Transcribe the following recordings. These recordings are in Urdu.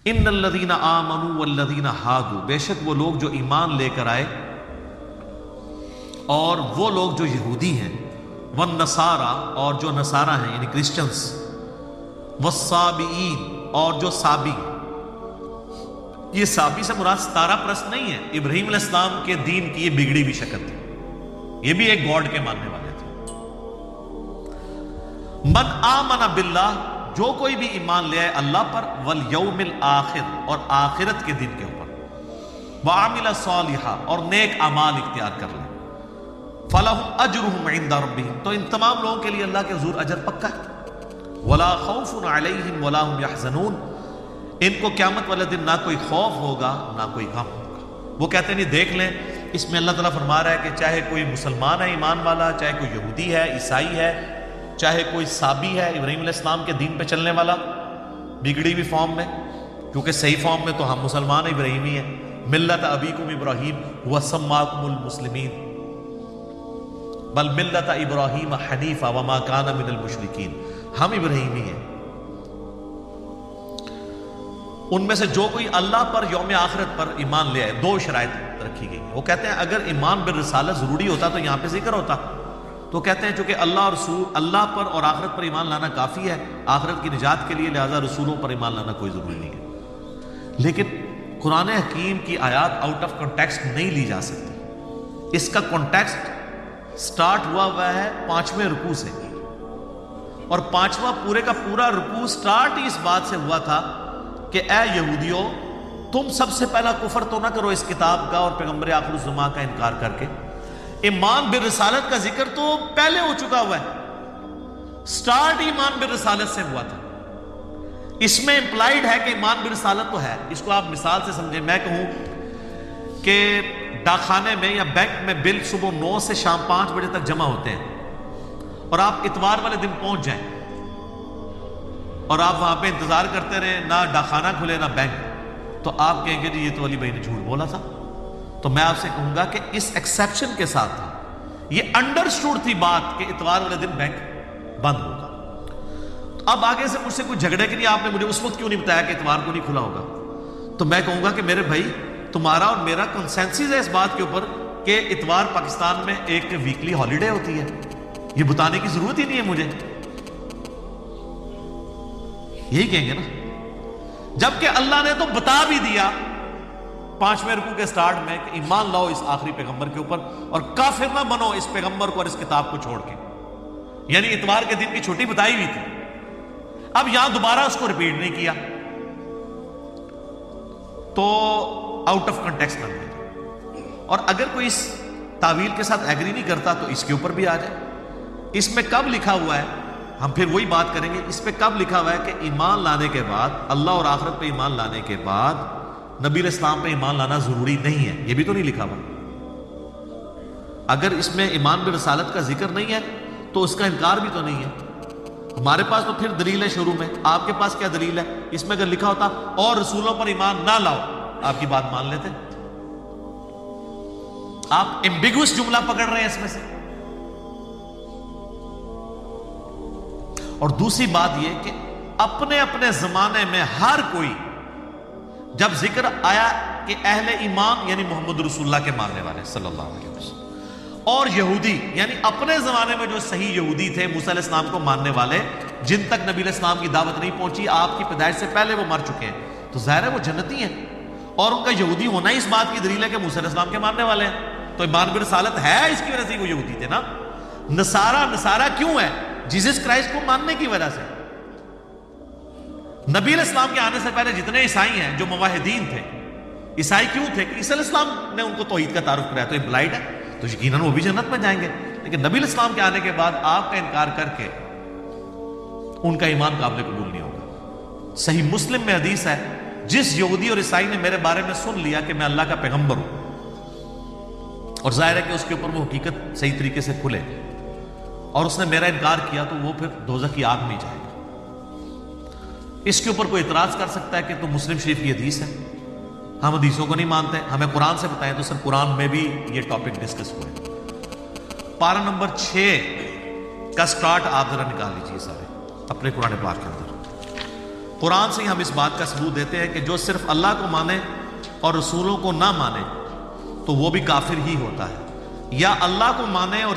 ان الذین آمنوا والذین ہادوا، بے شک وہ لوگ جو ایمان لے کر آئے اور وہ لوگ جو یہودی ہیں، والنصارى اور جو نصارہ ہیں یعنی کرسچنز، والصابئین اور جو صابی، یہ صابی سے مراد ستارہ پرست نہیں ہے، ابراہیم علیہ السلام کے دین کی یہ بگڑی ہوئی شکل تھی، یہ بھی ایک گاڈ کے ماننے والے تھے۔ من آمن باللہ، جو کوئی بھی ایمان لے آئے اللہ پر، والیوم الآخر اور آخرت کے دن کے اوپر، وعمل صالحا اور نیک اعمال اختیار کر لیں، فلہم اجرہم عند ربہم، تو ان تمام لوگوں کے لیے اللہ کے حضور اجر پکا ہے، ولا خوف علیہم ولا هم یحزنون، ان کو قیامت والے دن نہ کوئی خوف ہوگا نہ کوئی غم ہوگا۔ وہ کہتے ہیں نہیں دیکھ لیں، اس میں اللہ تعالیٰ فرما رہا ہے کہ چاہے کوئی مسلمان ہے ایمان والا، چاہے کوئی یہودی ہے، عیسائی ہے، چاہے کوئی صابی ہے ابراہیم علیہ السلام کے دین پہ چلنے والا بگڑی ہوئی فارم میں، کیونکہ صحیح فارم میں تو ہم مسلمان ابراہیمی ہیں، ملت ابیکم ابراہیم هو سماکم المسلمین بل ملت ابراہیم حنیفا وما کان من المشرکین، ہم ابراہیمی ہیں۔ ان میں سے جو کوئی اللہ پر یوم آخرت پر ایمان لے آئے، دو شرائط رکھی گئی ہیں۔ وہ کہتے ہیں اگر ایمان بالرسالت ضروری ہوتا تو یہاں پہ ذکر ہوتا، تو کہتے ہیں چونکہ اللہ اور رسول، اللہ پر اور آخرت پر ایمان لانا کافی ہے آخرت کی نجات کے لیے، لہذا رسولوں پر ایمان لانا کوئی ضروری نہیں ہے۔ لیکن قرآن حکیم کی آیات آؤٹ آف کنٹیکسٹ نہیں لی جا سکتی، اس کا کنٹیکسٹ سٹارٹ ہوا ہے 5ویں رکوع سے، اور 5واں پورے کا پورا رکوع سٹارٹ ہی اس بات سے ہوا تھا کہ اے یہودیوں، تم سب سے پہلا کفر تو نہ کرو اس کتاب کا اور پیغمبر آخر الزمان کا انکار کر کے۔ ایمان بالرسالت کا ذکر تو پہلے ہو چکا ہوا ہے، سٹارٹ ایمان بالرسالت سے ہوا تھا، اس میں امپلائیڈ ہے کہ ایمان بالرسالت تو ہے۔ اس کو آپ مثال سے سمجھیں، میں کہوں کہ ڈاک خانے میں یا بینک میں بل صبح 9 سے شام 5 بجے تک جمع ہوتے ہیں، اور آپ اتوار والے دن پہنچ جائیں اور آپ وہاں پہ انتظار کرتے رہے، نہ ڈاکخانہ کھلے نہ بینک، تو آپ کہیں گے جی یہ تو علی بھائی نے جھوٹ بولا تھا۔ تو میں آپ سے کہوں گا کہ اس ایکسیپشن کے ساتھ تھا، یہ انڈرسٹوڈ تھی بات کہ اتوار والے دن بینک بند ہوگا۔ اب آگے سے مجھ سے کوئی جھگڑے کے لیے آپ نے مجھے اس وقت کیوں نہیں بتایا کہ اتوار کو نہیں کھلا ہوگا، تو میں کہوں گا کہ میرے بھائی تمہارا اور میرا کنسنسس ہے اس بات کے اوپر کہ اتوار پاکستان میں ایک ویکلی ہالیڈے ہوتی ہے، یہ بتانے کی ضرورت ہی نہیں ہے مجھے، یہی کہیں گے نا، جبکہ اللہ نے تو بتا بھی دیا 5ویں رکوع کے سٹارٹ میں کہ ایمان لاؤ اس آخری پیغمبر کے اوپر اور کافر نہ بنو اس پیغمبر کو اور اس کتاب کو چھوڑ کے، یعنی اتوار کے دن کی چھٹی بتائی ہوئی تھی، اب یہاں دوبارہ اس کو ریپیٹ نہیں کیا تو آؤٹ آف کنٹیکسٹ بن گیا۔ اور اگر کوئی اس تعویل کے ساتھ ایگری نہیں کرتا تو اس کے اوپر بھی آ جائے، اس میں کب لکھا ہوا ہے، ہم پھر وہی بات کریں گے، اس پہ کب لکھا ہوا ہے کہ ایمان لانے کے بعد، اللہ اور آخرت پہ ایمان لانے کے بعد نبی علیہ السلام پہ ایمان لانا ضروری نہیں ہے، یہ بھی تو نہیں لکھا ہوا۔ اگر اس میں ایمان بالرسالت کا ذکر نہیں ہے تو اس کا انکار بھی تو نہیں ہے، ہمارے پاس تو پھر دلیل ہے شروع میں، آپ کے پاس کیا دلیل ہے؟ اس میں اگر لکھا ہوتا اور رسولوں پر ایمان نہ لاؤ، آپ کی بات مان لیتے۔ آپ ایمبیگوس جملہ پکڑ رہے ہیں اس میں سے۔ اور دوسری بات یہ کہ اپنے اپنے زمانے میں ہر کوئی جب ذکر آیا کہ اہل ایمان یعنی محمد رسول اللہ کے ماننے والے صلی اللہ علیہ وسلم، اور یہودی یعنی اپنے زمانے میں جو صحیح یہودی تھے موسیٰ علیہ السلام کو ماننے والے، جن تک نبی علیہ السلام کی دعوت نہیں پہنچی، آپ کی پیدائش سے پہلے وہ مر چکے ہیں، تو ظاہر ہے وہ جنتی ہیں، اور ان کا یہودی ہونا اس بات کی دلیل ہے کہ موسیٰ علیہ السلام کے ماننے والے ہیں، تو ایمان بالرسالت ہے، اس کی وجہ سے وہ یہودی تھے نا۔ نصارہ کیوں ہے؟ جیزس کرائسٹ کو ماننے کی وجہ سے۔ نبی علیہ السلام کے آنے سے پہلے جتنے عیسائی ہیں جو موحدین تھے، عیسائی کیوں تھے کہ عیسی علیہ السلام نے ان کو توحید کا تعارف کرایا، تو امپلائڈ ہے، تو یقیناً وہ بھی جنت میں جائیں گے۔ لیکن نبی علیہ السلام کے آنے کے بعد آپ کا انکار کر کے ان کا ایمان قابل قبول نہیں ہوگا۔ صحیح مسلم میں حدیث ہے، جس یہودی اور عیسائی نے میرے بارے میں سن لیا کہ میں اللہ کا پیغمبر ہوں، اور ظاہر ہے کہ اس کے اوپر وہ حقیقت صحیح طریقے سے کھلے، اور اس نے میرا انکار کیا، تو وہ پھر دوزخ کی آگ میں جائے گا۔ اس کے اوپر کوئی اعتراض کر سکتا ہے کہ تو مسلم شریف کی حدیث ہے، ہم حدیثوں کو نہیں مانتے، ہمیں قرآن سے بتائیں، تو سر قرآن میں بھی یہ ٹاپک ڈسکس ہوئے۔ پارہ نمبر 6 کا سٹارٹ آپ ذرا نکال لیجئے سارے اپنے قرآن پاک کے اندر۔ قرآن سے ہی ہم اس بات کا ثبوت دیتے ہیں کہ جو صرف اللہ کو مانے اور رسولوں کو نہ مانے تو وہ بھی کافر ہی ہوتا ہے، یا اللہ کو مانے اور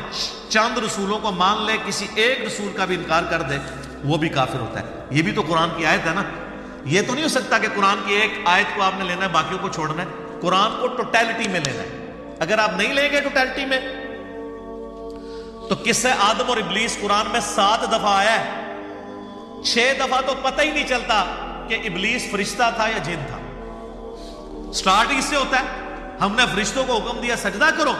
چند رسولوں کو مان لے، کسی ایک رسول کا بھی انکار کر دے، وہ بھی کافر ہوتا ہے۔ یہ بھی تو قرآن کی آیت ہے نا۔ یہ تو نہیں ہو سکتا کہ قرآن کی ایک آیت کو آپ نے لینا ہے باقیوں کو چھوڑنا ہے۔ قرآن کو ٹوٹیلٹی میں لینا ہے۔ اگر آپ نہیں لیں گے ٹوٹیلٹی میں تو قصہ آدم اور ابلیس قرآن میں 7 دفعہ آیا ہے، 6 دفعہ تو پتہ ہی نہیں چلتا کہ ابلیس فرشتہ تھا یا جن تھا۔ سٹارٹ اس سے ہوتا ہے، ہم نے فرشتوں کو حکم دیا سجدہ کرو،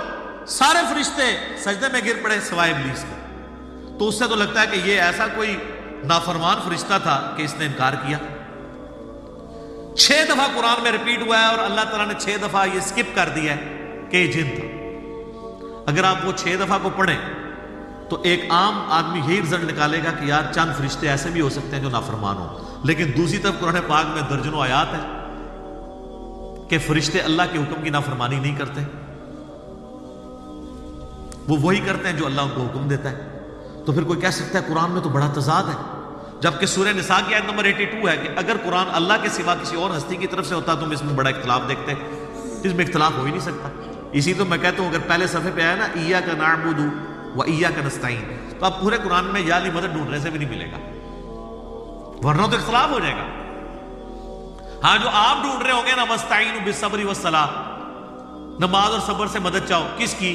سارے فرشتے سجدے میں گر پڑے سوائے ابلیس کے، تو اس سے تو لگتا ہے کہ یہ ایسا کوئی نافرمان فرشتہ تھا کہ اس نے انکار کیا۔ 6 دفعہ قرآن میں ریپیٹ ہوا ہے اور اللہ تعالیٰ نے 6 دفعہ یہ سکپ کر دیا ہے کہ یہ جن تھا۔ اگر آپ وہ 6 دفعہ کو پڑھیں تو ایک عام آدمی یہی رزلٹ نکالے گا کہ یار چند فرشتے ایسے بھی ہو سکتے ہیں جو نافرمان ہوں، لیکن دوسری طرف قرآن پاک میں درجنوں آیات ہیں کہ فرشتے اللہ کے حکم کی نافرمانی نہیں کرتے، وہ وہی کرتے ہیں جو اللہ ان کو حکم دیتا ہے۔ تو پھر کوئی کہہ سکتا ہے قرآن میں تو بڑا تضاد ہے، جبکہ سورہ نساء کی آیت نمبر 82 ہے کہ اگر قرآن اللہ کے سوا کسی اور ہستی کی طرف سے ہوتا تو تم اس میں بڑا اختلاف دیکھتے، اس میں اختلاف ہو ہی نہیں سکتا۔ اسی تو میں کہتا ہوں اگر پہلے صفحے پہ آیا نا ایاک نعبد و ایاک نستعین، تو اب پورے قرآن میں یا علی مدد ڈھونڈنے سے بھی نہیں ملے گا، ورنہ تو اختلاف ہو جائے گا۔ ہاں جو آپ ڈھونڈ رہے ہوں گے نا وَاسْتَعِينُوا بِالصَّبْرِ وَالصَّلَاةِ، نماز اور صبر سے مدد چاہو، کس کی؟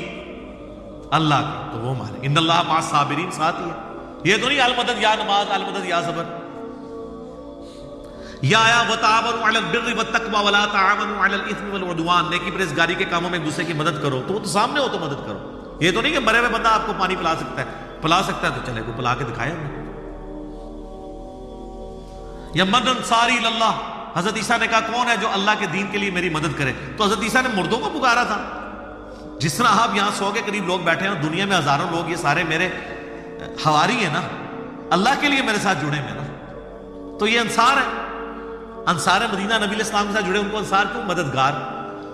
اللہ کی، تو وہ مانے ان اللہ مع الصابرین، ساتھ ہی ہے۔ یہ تو نہیں المدد یا نماز، المدد یا صبر۔ یا آیا وَتَعَاوَنُوا عَلَى الْبِرِّ وَالتَّقْوَىٰ وَلَا تَعَاوَنُوا عَلَى الْإِثْمِ وَالْعُدْوَانِ، نیکی پرہیزگاری کے کاموں میں ایک دوسرے کی مدد کرو، تو وہ تو سامنے ہو تو مدد کرو۔ یہ تو نہیں کہ مرے ہوئے بندہ آپ کو پانی پلا سکتا ہے تو چلے کو پلا کے دکھایا ہمیں۔ یا من انصاری اللہ، حضرت عیسیٰ نے کہا کون ہے جو اللہ کے دین کے لیے میری مدد کرے، تو حضرت عیسیٰ نے مردوں کو پکارا تھا۔ جس طرح آپ یہاں 100 کے قریب لوگ بیٹھے ہیں، دنیا میں ہزاروں لوگ، یہ سارے میرے حواری ہیں نا، اللہ کے لیے میرے ساتھ جڑے ہوئے نا، تو یہ انصار ہے۔ انصار مدینہ نبی علیہ السلام کے ساتھ جڑے، ان کو انصار کیوں؟ مددگار۔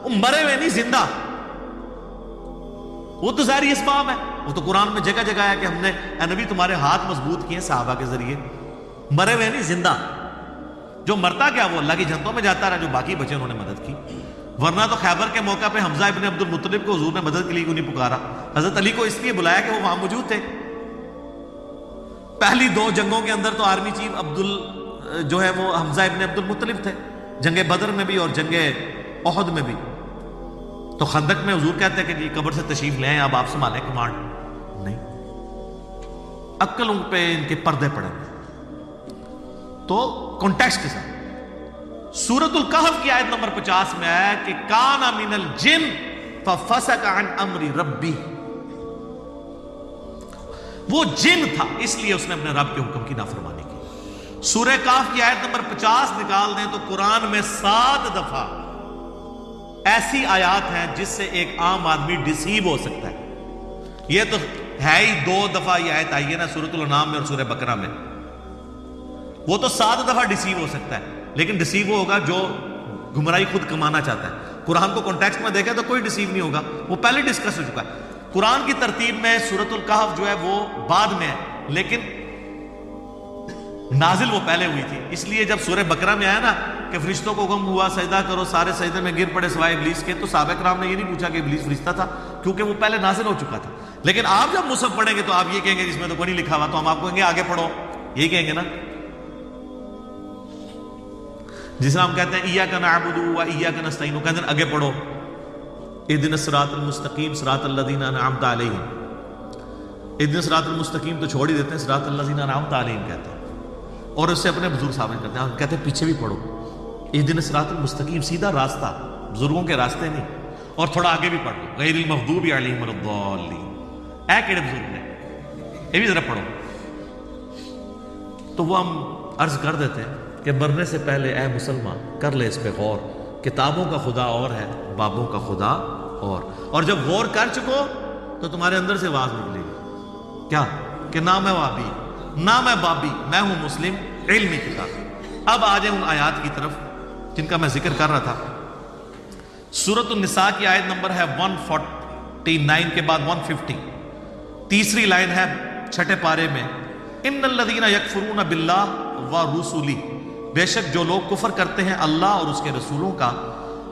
وہ مرے ہوئے نہیں، زندہ، وہ تو ظاہری اسباب ہے۔ وہ تو قرآن میں جگہ جگہ ہے کہ ہم نے اے نبی تمہارے ہاتھ مضبوط کیے صحابہ کے ذریعے، مرے ہوئے نہیں، زندہ۔ جو مرتا کیا وہ اللہ کی جنتوں میں جاتا رہا، جو باقی بچے انہوں نے مدد کی۔ ورنہ تو خیبر کے موقع پہ حمزہ ابن عبد المطلب کو حضور نے مدد کے لیے کیوں نہیں پکارا؟ حضرت علی کو اس لیے بلایا کہ وہ وہاں موجود تھے۔ پہلی 2 جنگوں کے اندر تو آرمی چیف جو ہے وہ حمزہ ابن عبد المطلب تھے، جنگ بدر میں بھی اور جنگ احد میں بھی۔ تو خندق میں حضور کہتے ہیں کہ جی قبر سے تشریف لے آئیں، اب آپ سنبھالیں کمانڈ، نہیں، عقل ان پہ ان کے پردے پڑے۔ تو کانٹیکسٹ کے ساتھ سورۃ الکہف کی آیت نمبر 50 میں آیا کہ کان من الجن ففسق عن امر ربی، وہ جن تھا اس لیے اس نے اپنے رب کے حکم کی نافرمانی کی۔ سورہ کہف کی آیت نمبر 50 نکال دیں تو قرآن میں 7 دفعہ ایسی آیات ہیں جس سے ایک عام آدمی ڈسیو ہو سکتا ہے۔ یہ تو ہے ہی 2 دفعہ یہ آیت آئی ہے نا سورۃ الانعام میں اور سورہ بقرہ میں، وہ تو 7 دفعہ ڈسیو ہو سکتا ہے، لیکن ڈسیو وہ ہوگا جو گمراہی خود کمانا چاہتا ہے۔ قرآن کو کانٹیکسٹ میں دیکھیں تو کوئی ڈسیو نہیں ہوگا، وہ پہلے ڈسکس ہو چکا ہے۔ قرآن کی ترتیب میں سورۃ الکہف جو ہے وہ بعد میں ہے، لیکن نازل وہ پہلے ہوئی تھی۔ اس لیے جب سورہ بقرہ میں آیا نا کہ فرشتوں کو حکم ہوا سجدہ کرو، سارے سجدے میں گر پڑے سوائے ابلیس کے، تو صحابہ کرام نے یہ نہیں پوچھا کہ ابلیس فرشتہ تھا، کیونکہ وہ پہلے نازل ہو چکا تھا۔ لیکن آپ جب مصحف پڑھیں گے تو آپ یہ کہیں گے اس میں تو کوئی نہیں لکھا ہوا، تو ہم آپ کو کہیں گے آگے پڑھو، یہی کہیں گے نا۔ جس طرح ہم کہتے ہیں ایاک نعبد و ایاک نستعین، وہ کہتے ہیں آگے پڑھو اہدنا الصراط المستقیم صراط الذین انعمت علیہم۔ اہدنا الصراط المستقیم تو چھوڑ ہی دیتے ہیں، صراط الذین انعمت علیہم کہتے ہیں، اور اس سے اپنے بزرگ ثابت کرتے ہیں، ہم کہتے ہیں پیچھے بھی پڑھو اہدنا الصراط المستقیم، سیدھا راستہ، بزرگوں کے راستے نہیں، اور تھوڑا آگے بھی پڑھ لو غیر المغضوب علیہم ولا الضالین، اے کیڑے بزرگ نے، یہ بھی ذرا پڑھو۔ تو وہ ہم عرض کر دیتے ہیں کہ مرنے سے پہلے اے مسلمان کر لے اس پہ غور، کتابوں کا خدا اور ہے، بابوں کا خدا اور جب غور کر چکو تو تمہارے اندر سے آواز نکلے گی کیا کہ نہ میں وابی نہ میں بابی، میں ہوں مسلم علمی کتاب۔ اب آ جائیں ان آیات کی طرف جن کا میں ذکر کر رہا تھا۔ سورۃ النساء کی آیت نمبر ہے 149 کے بعد 150، تیسری لائن ہے 6 پارے میں، ان الذین یکفرون باللہ ورسلہ بے شک جو لوگ کفر کرتے ہیں اللہ اور اس کے رسولوں کا،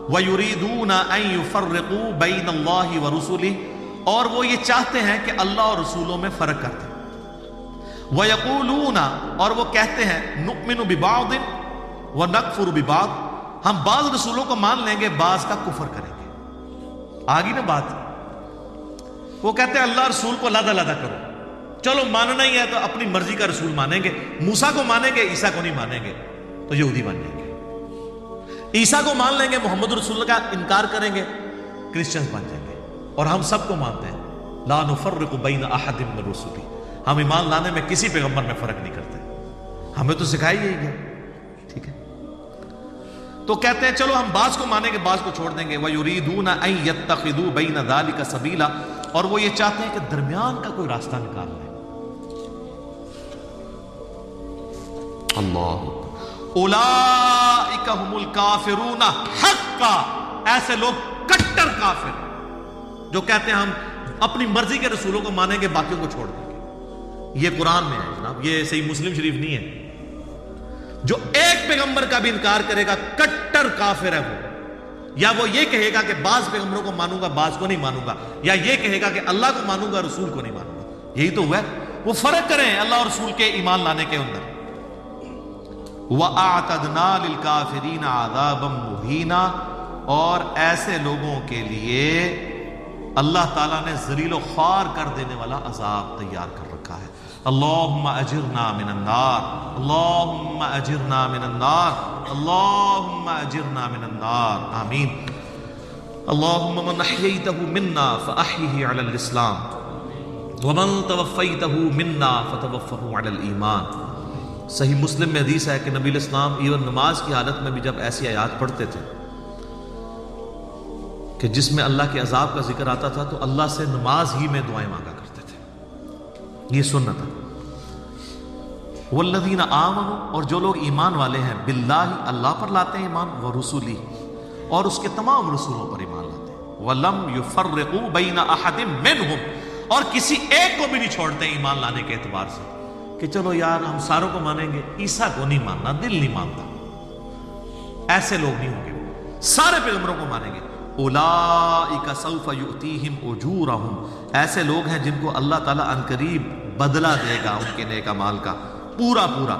وَيُرِيدُونَ أَن يُفَرِّقُوا بَيْنَ اللَّهِ وَرُسُلِهِ، اور وہ یہ چاہتے ہیں کہ اللہ اور رسولوں میں فرق کر دیں، وَيَقُولُونَ، اور وہ کہتے ہیں، نُؤْمِنُ بِبَعْضٍ وَنَكْفُرُ بِبَعْضٍ، ہم بعض رسولوں کو مان لیں گے، بعض کا کفر کریں گے۔ آگی نا بات، وہ کہتے ہیں اللہ رسول کو علیحدہ علیحدہ کرو، چلو ماننا ہی ہے تو اپنی مرضی کا رسول مانیں گے، موسیٰ کو مانیں گے عیسیٰ کو نہیں مانیں گے تو یہودی بن جائیں گے، عیسیٰ کو مان لیں گے محمد رسول کا انکار کریں گے کرسچنز بن جائیں گے۔ اور ہم سب کو مانتے ہیں لا نفرق بین احد من رسلی، ہم ایمان لانے میں کسی پیغمبر میں فرق نہیں کرتے، ہمیں تو سکھائی یہی گیا، ٹھیک ہے۔ تو کہتے ہیں چلو ہم بعض کو مانیں گے بعض کو چھوڑ دیں گے، وَيُرِيدُونَ أَن يَتَّخِذُوا بَيْنَ ذَلِكَ سَبِيلًا، اور وہ یہ چاہتے ہیں کہ درمیان کا کوئی راستہ نکال لیں۔ اللہ، اولئک هم الکافرون حقا، ایسے لوگ کٹر کافر جو کہتے ہیں ہم اپنی مرضی کے رسولوں کو مانیں گے باقیوں کو چھوڑ دیں گے۔ یہ قرآن میں ہے جناب، یہ صحیح مسلم شریف نہیں ہے۔ جو ایک پیغمبر کا بھی انکار کرے گا کٹر کافر ہے وہ، یا وہ یہ کہے گا کہ بعض پیغمبروں کو مانوں گا بعض کو نہیں مانوں گا، یا یہ کہے گا کہ اللہ کو مانوں گا رسول کو نہیں مانوں گا، یہی تو ہوا ہے۔ وہ فرق کریں اللہ اور رسول کے ایمان لانے کے اندر۔ وَأَعْتَدْنَا لِلْكَافِرِينَ عَذَابًا مُهِينًا، اور ایسے لوگوں کے لیے اللہ تعالیٰ نے ذلیل و خوار کر دینے والا عذاب تیار کر رکھا ہے۔ اللہم اجرنا من النار، اللہم اجرنا من النار، اللہم اجرنا من النار، آمین۔ اللہم من احییتہ منا فاحیہ علی الاسلام ومن توفیتہ منا فتوفہ علی الایمان۔ صحیح مسلم میں حدیث ہے کہ نبی الاسلام ایون نماز کی حالت میں بھی جب ایسی آیات پڑھتے تھے کہ جس میں اللہ کے عذاب کا ذکر آتا تھا تو اللہ سے نماز ہی میں دعائیں مانگا کرتے تھے، یہ سنت ہے۔ والذین آمنوا، اور جو لوگ ایمان والے ہیں، باللہ، اللہ پر لاتے ہیں ایمان، ورسولہ، اور اس کے تمام رسولوں پر ایمان لاتے ہیں، ولم یفرقوا بین احد منہم، اور کسی ایک کو بھی نہیں چھوڑتے ایمان لانے کے اعتبار سے کہ چلو یار ہم ساروں کو مانیں گے، عیسیٰ کو نہیں ماننا، دل نہیں مانتا، ایسے لوگ نہیں ہوں گے، سارے پیغمبروں کو مانیں گے۔ اولئک سوف یؤتیہم اجورہم، ایسے لوگ ہیں جن کو اللہ تعالیٰ عنقریب بدلہ دے گا ان کے نیک اعمال کا پورا پورا۔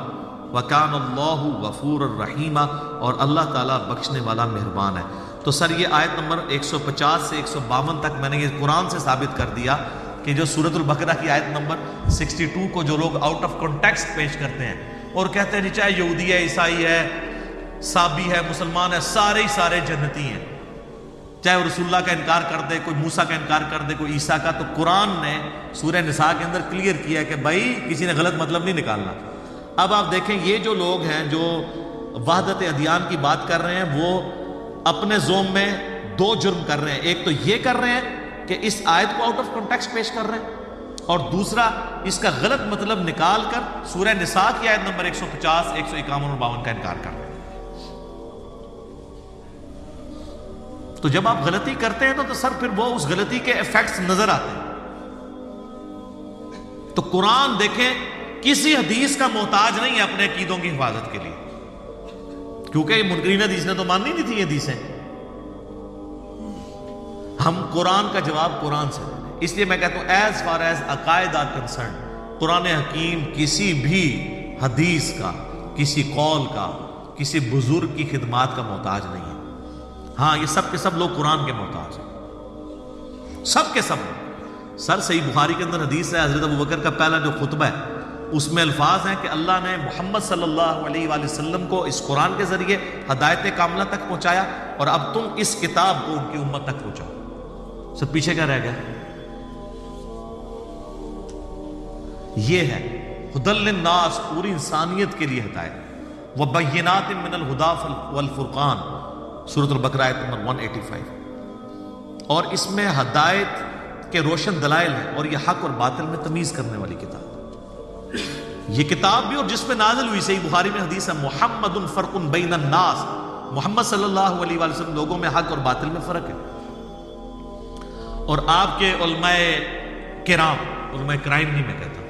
وکان اللہ غفور الرحیم، اور اللہ تعالیٰ بخشنے والا مہربان ہے۔ تو سر یہ آیت نمبر 150 سے 152 تک میں نے یہ قرآن سے ثابت کر دیا کہ جو سورۃ البقرہ کی آیت نمبر 62 کو جو لوگ آؤٹ آف کانٹیکسٹ پیش کرتے ہیں اور کہتے ہیں چاہے یہودی ہے، عیسائی ہے، صابی ہے، مسلمان ہے، سارے ہی سارے جنتی ہیں، چاہے وہ رسول اللہ کا انکار کر دے، کوئی موسیٰ کا انکار کر دے، کوئی عیسیٰ کا، تو قرآن نے سورہ نساء کے اندر کلیئر کیا کہ بھائی کسی نے غلط مطلب نہیں نکالنا۔ اب آپ دیکھیں یہ جو لوگ ہیں جو وحدت ادیان کی بات کر رہے ہیں وہ اپنے زوم میں دو جرم کر رہے ہیں، ایک تو یہ کر رہے ہیں کہ اس آیت کو آؤٹ آف کانٹیکسٹ پیش کر رہے ہیں، اور دوسرا اس کا غلط مطلب نکال کر سورہ نساء کی آیت نمبر 150، 151 اور 52 کا انکار کر رہے ہیں۔ تو جب آپ غلطی کرتے ہیں تو سر پھر وہ اس غلطی کے ایفیکٹس نظر آتے ہیں۔ تو قرآن دیکھیں کسی حدیث کا محتاج نہیں ہے اپنے عقیدوں کی حفاظت کے لیے، کیونکہ منکرین حدیث نے تو ماننی نہیں تھی یہ حدیثیں۔ ہم قرآن کا جواب قرآن سے دیں، اس لیے میں کہتا ہوں ایز فار ایز عقائد آر کنسرن، قرآن حکیم کسی بھی حدیث کا، کسی قول کا، کسی بزرگ کی خدمات کا محتاج نہیں ہے۔ ہاں یہ سب کے سب لوگ قرآن کے محتاج ہیں، سب کے سب لوگ۔ سر صحیح بخاری کے اندر حدیث ہے، حضرت ابوبکر کا پہلا جو خطبہ ہے اس میں الفاظ ہیں کہ اللہ نے محمد صلی اللہ علیہ وآلہ وسلم کو اس قرآن کے ذریعے ہدایت کاملہ تک پہنچایا، اور اب تم اس کتاب کو ان کی امت تک پہنچاؤ۔ سب پیچھے کیا رہ گیا؟ یہ ہے ہدی للناس، پوری انسانیت کے لیے ہدایت، وبینات من الہدی والفرقان، سورۃ البقرہ آیت نمبر 185۔ اور اس میں ہدایت کے روشن دلائل ہیں، اور یہ حق اور باطل میں تمیز کرنے والی کتاب۔ یہ کتاب بھی اور جس پہ نازل ہوئی، صحیح بخاری میں حدیث ہے، محمد فرق بین الناس، محمد صلی اللہ علیہ وآلہ وسلم لوگوں میں حق اور باطل میں فرق ہے۔ اور آپ کے علماء کرام، علماء کرائم نہیں میں کہتا،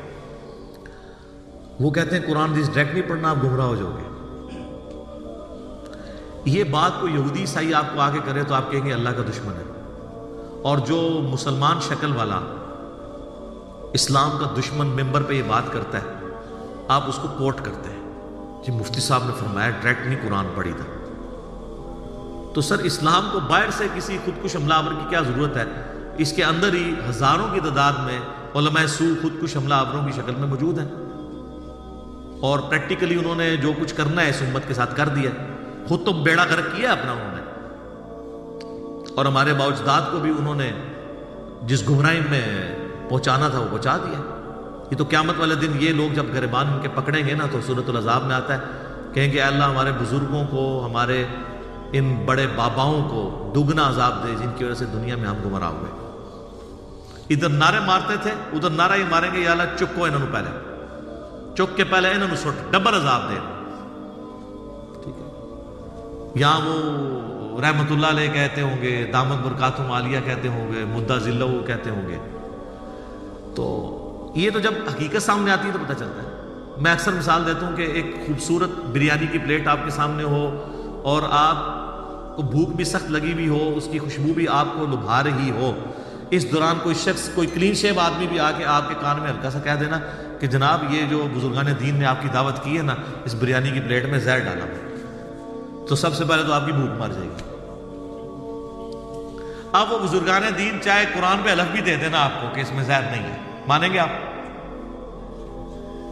وہ کہتے ہیں قرآن حدیث ڈائریکٹ نہیں پڑھنا آپ گمراہ ہو جاؤ گے۔ یہ بات کوئی یہودی عیسائی آپ کو آگے کرے تو آپ کہیں گے اللہ کا دشمن ہے، اور جو مسلمان شکل والا اسلام کا دشمن ممبر پہ یہ بات کرتا ہے آپ اس کو کوٹ کرتے ہیں، جی مفتی صاحب نے فرمایا ڈائریکٹ نہیں قرآن پڑھی تھا۔ تو سر اسلام کو باہر سے کسی خودکش حملہ آور کی کیا ضرورت ہے؟ اس کے اندر ہی ہزاروں کی تعداد میں علماء سو خودکش حملہ آوروں کی شکل میں موجود ہیں، اور پریکٹیکلی انہوں نے جو کچھ کرنا ہے اس امت کے ساتھ کر دیا، خود تو بیڑا غرق کیا اپنا انہوں نے، اور ہمارے باوجداد کو بھی انہوں نے جس گمراہی میں پہنچانا تھا وہ پہنچا دیا۔ یہ تو قیامت والے دن یہ لوگ جب گریبان ان کے پکڑیں گے نا تو سورۃ العذاب میں آتا ہے، کہیں گے اے اللہ ہمارے بزرگوں کو، ہمارے ان بڑے باباؤں کو دگنا عذاب دے جن کی وجہ سے دنیا میں ہم گمراہ ہوئے۔ ادھر نعرے مارتے تھے ادھر نعرہ ہی ماریں گے یا اللہ چکو انہوں پہلے، چک کے پہلے انہوں سٹ ڈبل عذاب دے، ٹھیک ہے۔ یہاں وہ رحمت اللہ علیہ کہتے ہوں گے، دامت برکاتہم عالیہ کہتے ہوں گے، مدہ ذلہ کہتے ہوں گے، تو یہ تو جب حقیقت سامنے آتی ہے تو پتہ چلتا ہے۔ میں اکثر مثال دیتا ہوں کہ ایک خوبصورت بریانی کی پلیٹ آپ کے سامنے ہو اور آپ کو بھوک بھی سخت لگی ہوئی ہو، اس کی خوشبو بھی آپ کو لبھا رہی ہو، اس دوران کوئی شخص، کوئی کلین شیو آدمی بھی آ کے آپ کے کان میں ہلکا سا کہہ دینا کہ جناب یہ جو بزرگان دین نے آپ کی دعوت کی ہے نا، اس بریانی کی پلیٹ میں زہر ڈالا، تو سب سے پہلے تو آپ کی بھوک مر جائے گی۔ اب وہ بزرگان دین چاہے قرآن پہ حلف بھی دے دینا آپ کو کہ اس میں زہر نہیں ہے، مانیں گے آپ؟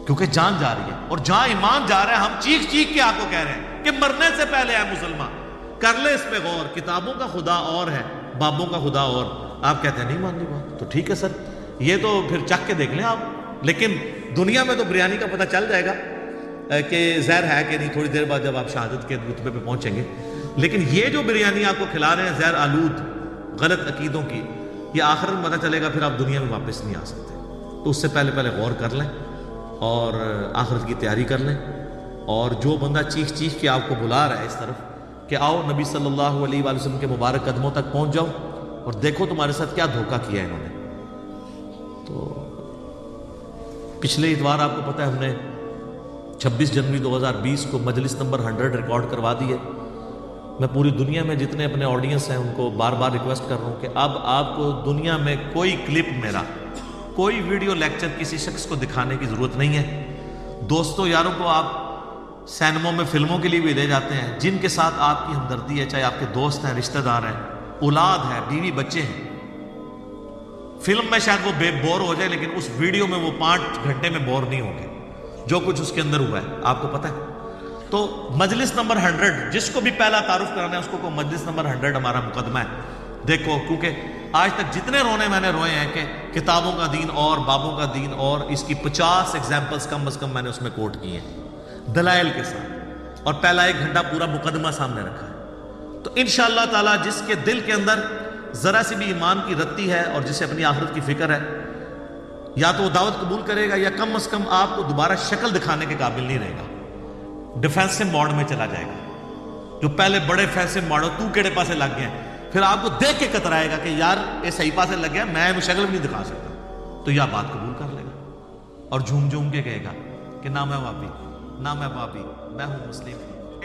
کیونکہ جان جا رہی ہے، اور جہاں ایمان جا رہا ہے ہم چیخ چیخ کے آپ کو کہہ رہے ہیں کہ مرنے سے پہلے ہے مسلمان، کر لے اس پہ غور، کتابوں کا خدا اور ہے، بابوں کا خدا اور، آپ کہتے ہیں نہیں ماننی بات، تو ٹھیک ہے سر، یہ تو پھر چکھ کے دیکھ لیں آپ، لیکن دنیا میں تو بریانی کا پتہ چل جائے گا کہ زہر ہے کہ نہیں تھوڑی دیر بعد جب آپ شہادت کے رتبے پہ پہنچیں گے، لیکن یہ جو بریانی آپ کو کھلا رہے ہیں زہر آلود غلط عقیدوں کی، یہ آخرت میں پتہ چلے گا، پھر آپ دنیا میں واپس نہیں آ سکتے۔ تو اس سے پہلے غور کر لیں اور آخرت کی تیاری کر لیں، اور جو بندہ چیخ چیخ کے آپ کو بلا رہا ہے اس طرف کہ آؤ نبی صلی اللہ علیہ وآلہ وسلم کے مبارک قدموں تک پہنچ جاؤ اور دیکھو تمہارے ساتھ کیا دھوکہ کیا انہوں نے۔ تو پچھلے اتوار آپ کو پتہ ہے ہم نے 26 جنوری 2020 کو مجلس نمبر 100 ریکارڈ کروا دی ہے۔ میں پوری دنیا میں جتنے اپنے آڈینس ہیں ان کو بار بار ریکویسٹ کر رہا ہوں کہ اب آپ کو دنیا میں کوئی کلپ میرا، کوئی ویڈیو لیکچر کسی شخص کو دکھانے کی ضرورت نہیں ہے۔ دوستوں یاروں کو آپ سینموں میں فلموں کے لیے بھی لے جاتے ہیں جن کے ساتھ آپ کی ہمدردی ہے، چاہے آپ کے دوست ہیں، رشتہ دار ہیں، اولاد ہے، بیوی بچے ہیں۔ فلم میں شاید وہ بور ہو جائے لیکن اس ویڈیو میں وہ 5 گھنٹے میں بور نہیں ہوں گے، جو کچھ اس کے اندر ہوا ہے آپ کو پتہ ہے۔ تو مجلس نمبر 100 جس کو بھی پہلا تعارف کرانا ہے اس کو مجلس نمبر 100 ہمارا مقدمہ ہے۔ دیکھو کیونکہ آج تک جتنے رونے میں نے روئے ہیں کہ کتابوں کا دین اور بابوں کا دین اور، اس کی 50 ایگزامپلز کم از کم میں نے اس میں کوٹ کی ہیں دلائل کے ساتھ، اور پہلا 1 گھنٹہ پورا مقدمہ سامنے رکھا ہے۔ تو انشاءاللہ تعالی جس کے دل کے اندر ذرا سی بھی ایمان کی رتی ہے اور جسے اپنی آخرت کی فکر ہے، یا تو وہ دعوت قبول کرے گا یا کم از کم آپ کو دوبارہ شکل دکھانے کے قابل نہیں رہے گا، ڈیفینسو موڈ میں چلا جائے گا۔ جو پہلے بڑے فیصلے ماڑو تو کیڑے پاسے لگ گئے ہیں، پھر آپ کو دیکھ کے کترائے گا کہ یار یہ صحیح پاسے لگ گیا، میں شکل بھی نہیں دکھا سکتا، تو یہ بات قبول کر لے گا اور جھوم جھوم کے کہے گا کہ نہ میں وابی، نہ میں بابی، میں ہوں مسلم۔